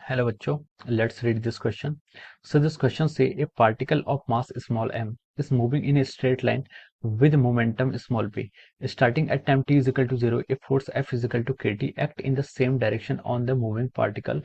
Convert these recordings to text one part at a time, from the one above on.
Hello बच्चों, let's read this question. So this question say a particle of mass small m is moving in a straight line with momentum small p. Starting at time t is equal to 0, a force F is equal to kT act in the same direction on the moving particle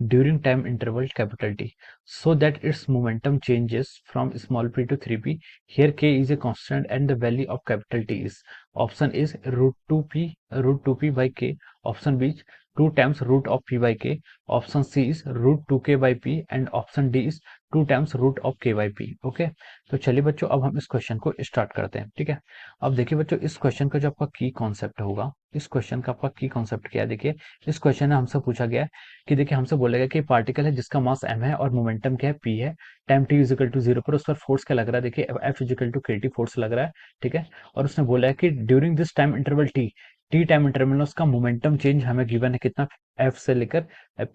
during time interval capital T, so that its momentum changes from small p to 3p. Here k is a constant and the value of capital T is, option is root 2p by k, option B is 2 times root of p by k, option C is root 2k by P and option D is 2 times root of k by P. Okay, तो चलिए बच्चों अब हम इस question को start करते हैं। ठीक है, अब देखिए बच्चों इस क्वेश्चन का जो आपका की कॉन्सेप्ट होगा, इस क्वेश्चन का आपका की कॉन्सेप्ट क्या है। देखिए इस क्वेश्चन में हमसे पूछा गया है कि देखिए हमसे बोलेगा कि पार्टिकल है जिसका मास m है और मोमेंटम क्या है p है, टाइम t इजिकल टू 0 पर उस पर फोर्स क्या लग रहा है। देखिए F is equal to K T force लग रहा है। ठीक है, और उसने बोला है कि during this time interval T time interval में उसका मोमेंटम चेंज हमें गिवन है कितना, एफ से लेकर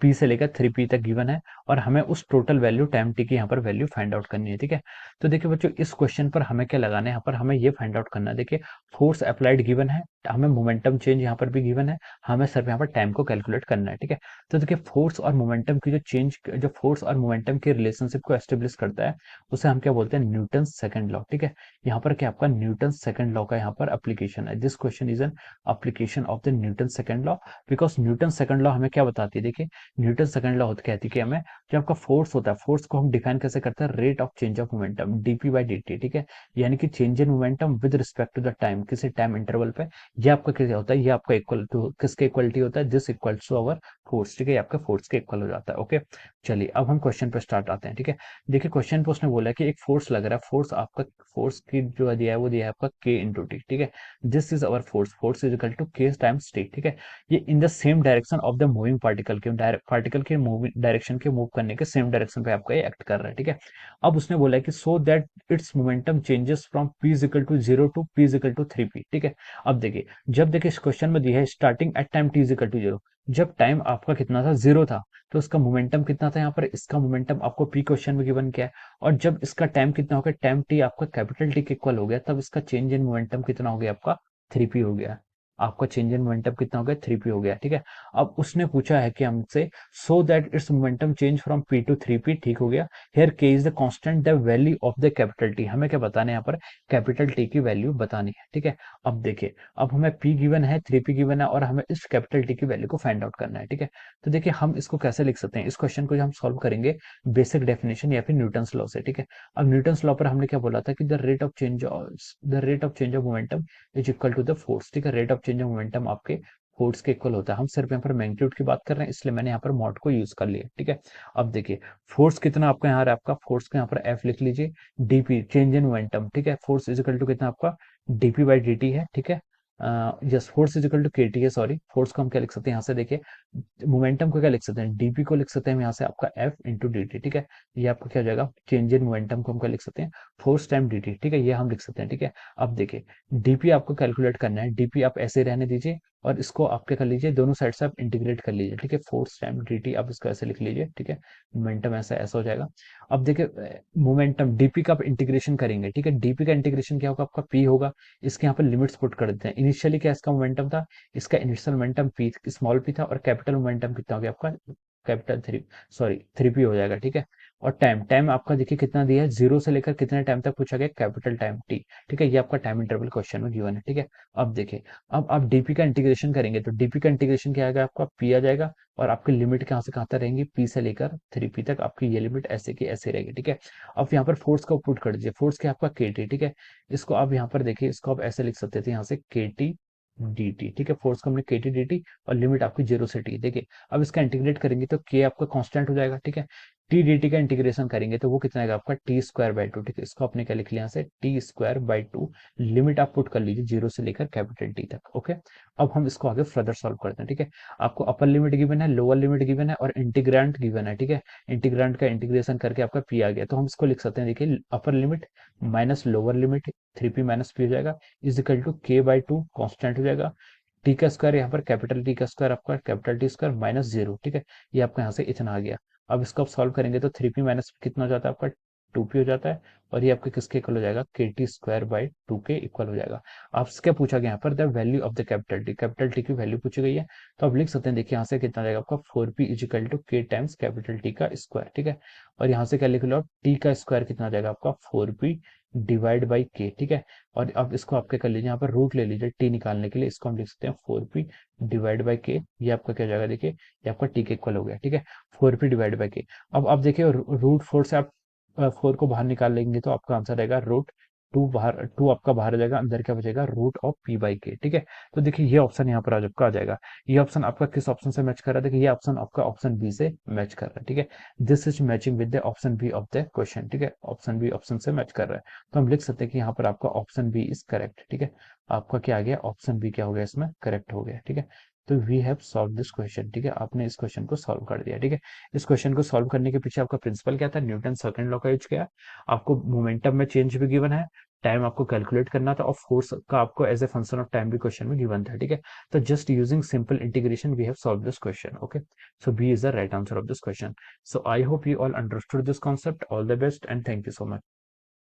पी से लेकर 3p तक गिवन है और हमें उस टोटल वैल्यू टाइम टी की यहाँ पर वैल्यू फाइंड आउट करनी है। ठीक है, तो देखिए बच्चों इस क्वेश्चन पर हमें क्या लगाना है, यहाँ पर हमें ये फाइंड आउट करना है। देखिए फोर्स अप्लाइड गिवन है, हमें मोमेंटम चेंज यहाँ पर भी गिवन है, हमें सिर्फ यहाँ पर टाइम को कैलकुलेट करना है। ठीक है, तो देखिए फोर्स और मोमेंटम की जो चेंज, जो फोर्स और मोमेंटम के रिलेशनशिप को एस्टेब्लिश करता है उसे हम क्या बोलते हैं, न्यूटन सेकंड लॉ। ठीक है, यहाँ पर क्या आपका न्यूटन सेकंड लॉ का यहाँ पर एप्लीकेशन है। This question is an application of the Newton second law, because Newton second law हमें क्या बताती है। देखिए न्यूटन सेकंड लॉ कहती है कि हमें जो आपका फोर्स होता है, फोर्स को हम डिफाइन कैसे करते हैं, rate of change of momentum DP by D T. ठीक है, यानी कि change in momentum with respect to the time, किसी टाइम इंटरवल पे ये आपका क्या होता है, ये आपका इक्वल टू किसके इक्वलिटी होता है, this equal to our force. ठीक है, ये आपका फोर्स के इक्वल हो जाता है। ओके, चलिए अब हम क्वेश्चन पे स्टार्ट आते हैं। ठीक है, देखिए क्वेश्चन पे उसने बोला कि एक फोर्स लग रहा है, फोर्स आपका, फोर्स की जो दिया है वो दिया है आपका के इंटू टी। ठीक है, this is our force, force is equal to K times T. ठीक है, ये in the same direction of the moving particle के, पार्टिकल के मूविंग डायरेक्शन के मूव करने के सेम डायरेक्शन पे आपका ये एक्ट कर रहा है। ठीक है, अब उसने बोला है कि so that it's momentum changes from p is equal to 0 to p is equal to 3p। ठीक है, अब देखिए जब देखिए इस क्वेश्चन में दिया है starting at time t is equal to 0, जब टाइम आपका कितना था, 0 था, तो इसका मोमेंटम कितना था, यहाँ पर इसका मोमेंटम आपको p क्वेश्चन में गिवन किया है। और जब इसका टाइम कितना हो गया, टाइम t आपका कैपिटल T के इक्वल हो गया, तब इसका चेंज इन मोमेंटम कितना हो गया आपका, 3p हो गया। आपका चेंज इन मोमेंटम कितना हो गया, 3p हो गया। ठीक है, अब उसने पूछा है कि हमसे so that it's momentum change from p to 3p। ठीक हो गया, here k is the constant the value of the capital T, हमें क्या बताना है, यहाँ पर कैपिटल T की वैल्यू बतानी है। ठीक है, अब देखिए अब हमें p गिवन है, 3p गिवन है और हमें इस कैपिटल T की वैल्यू को फाइंड आउट करना है। ठीक है, तो देखिए हम इसको कैसे लिख सकते हैं, इस क्वेश्चन को जो हम सॉल्व करेंगे बेसिक डेफिनेशन या फिर न्यूटन्स लॉ से। ठीक है, अब न्यूटन्स लॉ पर हमने क्या बोला था कि the rate of change of momentum is equal to the force. ठीक है, rate of change of momentum आपके फोर्स के इक्वल होता है। हम सिर्फ यहाँ पर मैग्नीट्यूड की बात कर रहे हैं इसलिए मैंने यहाँ पर मॉड को यूज कर लिया। ठीक है, अब देखिए फोर्स कितना आपका यहाँ आपका फोर्स का यहाँ पर एफ लिख लीजिए, डीपी चेंज इन मोमेंटम। ठीक है, फोर्स इज इक्वल टू कितना आपका डीपी बाई डी टी है। ठीक है, yes force is equal to K T है, सॉरी फोर्स को हम क्या लिख सकते हैं यहाँ से, देखिए मोमेंटम को क्या लिख सकते हैं, डीपी को लिख सकते हैं यहाँ से आपका एफ इंटू डी टी। ठीक है, ये आपका क्या हो जाएगा, चेंज इन मोमेंटम को हम क्या लिख सकते हैं, फोर्स टाइम डी टी। ठीक है, ये हम लिख सकते हैं। ठीक है, अब देखिए डीपी आपको कैलकुलेट करना है, डीपी आप ऐसे रहने दीजिए और इसको आप क्या कर लीजिए, दोनों साइड से आप इंटीग्रेट कर लीजिए। ठीक है, फोर्स टाइम dt आप इसको ऐसे लिख लीजिए। ठीक है, मोमेंटम ऐसा ऐसा हो जाएगा। अब देखिए मोमेंटम डीपी का आप इंटीग्रेशन करेंगे। ठीक है, डीपी का इंटीग्रेशन क्या होगा, आपका p होगा। इसके यहाँ पर लिमिट्स पुट कर देते हैं। इनिशियली क्या इसका मोमेंटम था, इसका initial momentum p small p था और कैपिटल मोमेंटम कितना हो गया आपका, कैपिटल 3, सॉरी 3p हो जाएगा। ठीक है, और टाइम टाइम आपका देखिए कितना दिया है, 0 से लेकर कितने टाइम तक पूछा गया, कैपिटल टाइम t। ठीक है, ये आपका टाइम इंटरवल क्वेश्चन में गिवन है। ठीक है, अब देखिए अब आप डीपी का इंटीग्रेशन करेंगे तो डीपी का इंटीग्रेशन क्या आएगा आपका, पी आ जाएगा और आपकी लिमिट कहाँ से कहाँ तक रहेंगी, पी से लेकर 3p तक आपकी ये लिमिट ऐसे की ऐसे रहेगी। ठीक है, अब यहाँ पर फोर्स का पुट कर दीजिए, फोर्स क्या आपका के टी। ठीक है, इसको आप यहाँ पर देखिए, इसको आप ऐसे लिख सकते थे यहाँ से के टी डी टी। ठीक है, फोर्स को हमने के टी डी टी और लिमिट आपकी 0 से टी। देखिए अब इसका इंटीग्रेट करेंगे तो के आपका कांस्टेंट हो जाएगा। ठीक है, टी डी टी का इंटीग्रेशन करेंगे तो वो कितना आएगा आपका टी स्क्वायर बाई टू। ठीक है, इसको आपने क्या लिख लिया यहाँ से, T square by two, limit आप पुट कर लीजिए 0 से लेकर कैपिटल टी तक। ओके, अब हम इसको आगे फर्दर सॉल्व करते हैं। ठीक है, आपको अपर लिमिट गिवन है, लोअर लिमिट गिवन है और इंटीग्रेंट गिवन है। ठीक है, इंटीग्रेंट का इंटीग्रेशन करके आपका पी आ गया, तो हम इसको लिख सकते हैं, देखिए upper limit minus lower limit 3p minus P हो जाएगा, इज इक्वल टू के बाई टू कॉन्स्टेंट हो जाएगा, टी का स्क्वायर यहाँ पर कैपिटल टी का स्क्वायर आपका कैपिटल टी स्क्वायर माइनस 0। ठीक है, ये आपका यहाँ से इतना आ गया। अब इसको आप सॉल्व करेंगे तो 3p माइनस कितना हो जाता है आपका 2p हो जाता है, और ये आपके किसके इक्वल हो जाएगा, kt² के इक्वल हो जाएगा। आपसे क्या पूछा गया यहाँ पर, the value of the capital T की वैल्यू पूछी गई है, तो आप लिख सकते हैं, देखिए यहाँ से कितना जाएगा आपका 4p equal to k times capital T का स्क्वायर, ठीक है। और यहाँ से क्या लिख लो आप, टी का स्क्वायर कितना जाएगा आपका 4p डिवाइड बाई के, ठीक है। और अब इसको आपके कर लीजिए, यहाँ पर रूट ले लीजिए टी निकालने के लिए, इसको हम लिख सकते हैं 4p डिवाइड बाई के, ये आपका क्या हो जाएगा, देखिए ये आपका टी के इक्वल हो गया, ठीक है। 4p डिवाइड बाई के। अब आप देखिए रूट 4 से आप 4 को बाहर निकाल लेंगे तो आपका आंसर आएगा रूट 2, बाहर 2 आपका बाहर आ जाएगा, अंदर क्या बचेगा, रूट ऑफ p बाई के, ठीक है। तो देखिए ये ऑप्शन यहाँ पर आज आपका आ जाएगा। ये ऑप्शन आपका किस ऑप्शन से मैच कर रहा है, देखिए ये ऑप्शन आपका ऑप्शन बी से मैच कर रहा है, ठीक है। This is matching with the option B of the question, ठीक है, ऑप्शन बी ऑप्शन से मैच कर रहा है। तो हम लिख सकते हैं कि यहाँ पर आपका ऑप्शन बी इज करेक्ट, ठीक है। आपका क्या आ गया, ऑप्शन बी क्या हो गया, इसमें करेक्ट हो गया, ठीक है। तो we have solve this question, ठीक है, आपने इस क्वेश्चन को सॉल्व कर दिया, ठीक है। इस क्वेश्चन को सॉल्व करने के पीछे आपका प्रिंसिपल क्या था, न्यूटन सेकंड लॉ का यूज किया। आपको मोमेंटम में चेंज भी गिवन है, टाइम आपको कैलकुलेट करना था, और फोर्स का आपको as a function of time भी क्वेश्चन में गिवन था, ठीक है। तो just using simple integration we have solve this question, okay. So B is the right answer of this question. So I hope you all understood this concept. All the best and thank you so much.